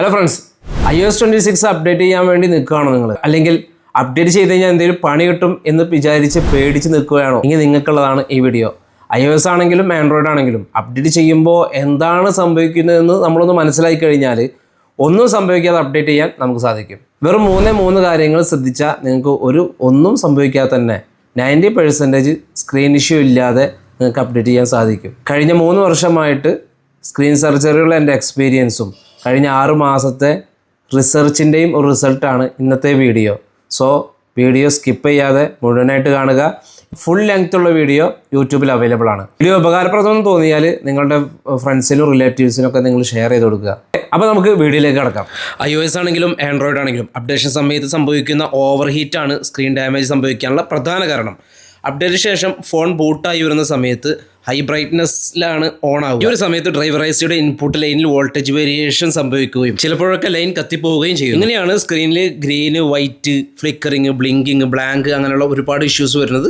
Hello friends, iOS 26 update ചെയ്യാൻ വേണ്ടി നിൽക്കുകയാണോ നിങ്ങൾ? അല്ലെങ്കിൽ അപ്ഡേറ്റ് ചെയ്ത് കഴിഞ്ഞാൽ എന്തെങ്കിലും പണി കിട്ടും എന്ന് വിചാരിച്ച് പേടിച്ച് നിൽക്കുകയാണോ? ഇങ്ങനെ നിങ്ങൾക്കുള്ളതാണ് ഈ വീഡിയോ. iOS ആണെങ്കിലും ആൻഡ്രോയിഡ് ആണെങ്കിലും അപ്ഡേറ്റ് ചെയ്യുമ്പോൾ എന്താണ് സംഭവിക്കുന്നതെന്ന് നമ്മളൊന്ന് മനസ്സിലാക്കി കഴിഞ്ഞാൽ ഒന്നും സംഭവിക്കാതെ അപ്ഡേറ്റ് ചെയ്യാൻ നമുക്ക് സാധിക്കും. വെറും മൂന്ന് കാര്യങ്ങൾ ശ്രദ്ധിച്ചാൽ നിങ്ങൾക്ക് ഒന്നും സംഭവിക്കാതെ തന്നെ 90% സ്ക്രീൻ ഇഷ്യൂ ഇല്ലാതെ നിങ്ങൾക്ക് അപ്ഡേറ്റ് ചെയ്യാൻ സാധിക്കും. കഴിഞ്ഞ 3 വർഷമായിട്ട് സ്ക്രീൻ സർജറിയുള്ള എൻ്റെ എക്സ്പീരിയൻസും കഴിഞ്ഞ 6 മാസത്തെ റിസർച്ചിൻ്റെയും ഒരു റിസൾട്ടാണ് ഇന്നത്തെ വീഡിയോ. സോ വീഡിയോ സ്കിപ്പ് ചെയ്യാതെ മുഴുവനായിട്ട് കാണുക. ഫുൾ ലെങ്ത് ഉള്ള വീഡിയോ യൂട്യൂബിൽ അവൈലബിൾ ആണ്. വീഡിയോ ഉപകാരപ്രദമെന്ന് തോന്നിയാൽ നിങ്ങളുടെ ഫ്രണ്ട്സിനും റിലേറ്റീവ്സിനും ഒക്കെ നിങ്ങൾ ഷെയർ ചെയ്ത് കൊടുക്കുക. അപ്പോൾ നമുക്ക് വീഡിയോയിലേക്ക് കടക്കാം. iOS ആണെങ്കിലും ആൻഡ്രോയിഡ് ആണെങ്കിലും അപ്ഡേഷൻ സമയത്ത് സംഭവിക്കുന്ന ഓവർ ഹീറ്റാണ് സ്ക്രീൻ ഡാമേജ് സംഭവിക്കാനുള്ള പ്രധാന കാരണം. അപ്ഡേറ്റിന് ശേഷം ഫോൺ ബൂട്ടായി വരുന്ന സമയത്ത് ഹൈ ബ്രൈറ്റ്നസ്സിലാണ് ഓൺ ആവുക. ഈ ഒരു സമയത്ത് ഡ്രൈവർ ഐസിയുടെ ഇൻപുട്ട് ലൈനിൽ വോൾട്ടേജ് വേരിയേഷൻ സംഭവിക്കുകയും ചിലപ്പോഴൊക്കെ ലൈൻ കത്തിപ്പോവുകയും ചെയ്യും. ഇങ്ങനെയാണ് സ്ക്രീനിൽ green, white, flickering, blinking, blank അങ്ങനെയുള്ള ഒരുപാട് ഇഷ്യൂസ് വരുന്നത്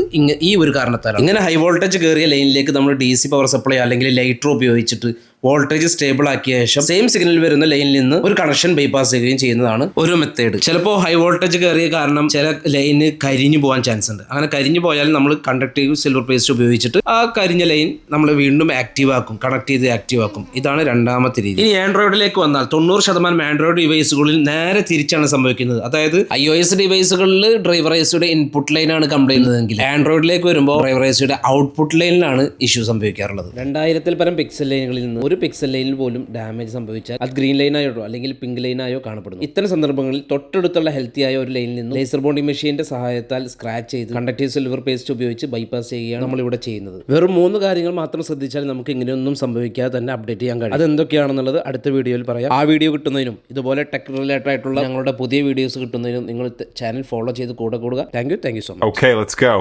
ഈ ഒരു കാരണത്താലാണ്. ഇങ്ങനെ ഹൈ വോൾട്ടേജ് കയറിയ ലൈനിലേക്ക് നമ്മൾ DC പവർ സപ്ലൈ അല്ലെങ്കിൽ ലൈറ്റർ ഉപയോഗിച്ചിട്ട് വോൾട്ടേജ് സ്റ്റേബിൾ ആക്കിയ ശേഷം സെയിം സിഗ്നൽ വരുന്ന ലൈനിൽ നിന്ന് ഒരു കണക്ഷൻ ബൈപ്പാസ് ചെയ്യുകയും ചെയ്യുന്നതാണ് ഒരു മെത്തേഡ്. ചിലപ്പോൾ ഹൈ വോൾട്ടേജ് കയറിയ കാരണം ചില ലൈന് കരിഞ്ഞു പോകാൻ ചാൻസ് ഉണ്ട്. അങ്ങനെ കരിഞ്ഞു പോയാൽ നമ്മൾ കണ്ടക്ടീവ് സിൽവർ പേസ്റ്റ് ഉപയോഗിച്ചിട്ട് ആ കരിഞ്ഞ ലൈൻ നമ്മൾ വീണ്ടും ആക്റ്റീവ് ആക്കും, കണക്ട് ചെയ്ത് ആക്റ്റീവ് ആക്കും. ഇതാണ് രണ്ടാമത്തെ രീതി. ഇനി ആൻഡ്രോയിഡിലേക്ക് വന്നാൽ 90% ആൻഡ്രോയിഡ് ഡിവൈസുകളിൽ നേരെ തിരിച്ചാണ് സംഭവിക്കുന്നത്. അതായത് iOS ഡിവൈസുകളിൽ ഡ്രൈവർ ഐസിയുടെ ഇൻപുട്ട് ലൈനാണ് കംപ്ലൈന്റ് ചെയ്തതെങ്കിൽ ആൻഡ്രോയിഡിലേക്ക് വരുമ്പോൾ ഡ്രൈവർ ഐസിയുടെ ഔട്ട്പുട്ട് ലൈനിലാണ് ഇഷ്യൂ സംഭവിക്കാറുള്ളത്. 2000-ൽ പരം പിക്സൽ ലൈനുകളിൽ നിന്ന് ഒരു പിക്സൽ ലൈനിൽ പോലും ഡാമേജ് സംഭവിച്ചാൽ അത് ഗ്രീൻ ലൈനായോ അല്ലെങ്കിൽ പിങ്ക് ലൈനായോ കാണപ്പെടുന്നു. ഇത്തരം സന്ദർഭങ്ങളിൽ തൊട്ടടുത്തുള്ള ഹെൽത്തി ആയ ഒരു ലൈനിൽ നിന്ന് ലേസർ ബോണ്ടിംഗ് മെഷീന്റെ സഹായത്താൽ സ്ക്രാച്ച് ചെയ്ത് കണ്ടക്ടീവ് സിൽവർ പേസ്റ്റ് ഉപയോഗിച്ച് ബൈപ്പാസ് ചെയ്യുകയാണ് നമ്മൾ ഇവിടെ ചെയ്യുന്നത്. വെറും 3 കാര്യങ്ങൾ മാത്രം ശ്രദ്ധിച്ചാൽ നമുക്ക് ഇങ്ങനെയൊന്നും സംഭവിക്കാതെ തന്നെ അപ്ഡേറ്റ് ചെയ്യാൻ കഴിയും. അത് എന്തൊക്കെയാണെന്നുള്ളത് അടുത്ത വീഡിയോയിൽ പറയാം. ആ വീഡിയോ കിട്ടുന്നതിനും ഇതുപോലെ ടെക് റിലേറ്റഡ് ആയിട്ടുള്ള ഞങ്ങളുടെ പുതിയ വീഡിയോസ് കിട്ടുന്നതിനും നിങ്ങൾ ചാനൽ ഫോളോ ചെയ്ത് കൂടെ കൂടുക. Thank you so much. Okay, let's go.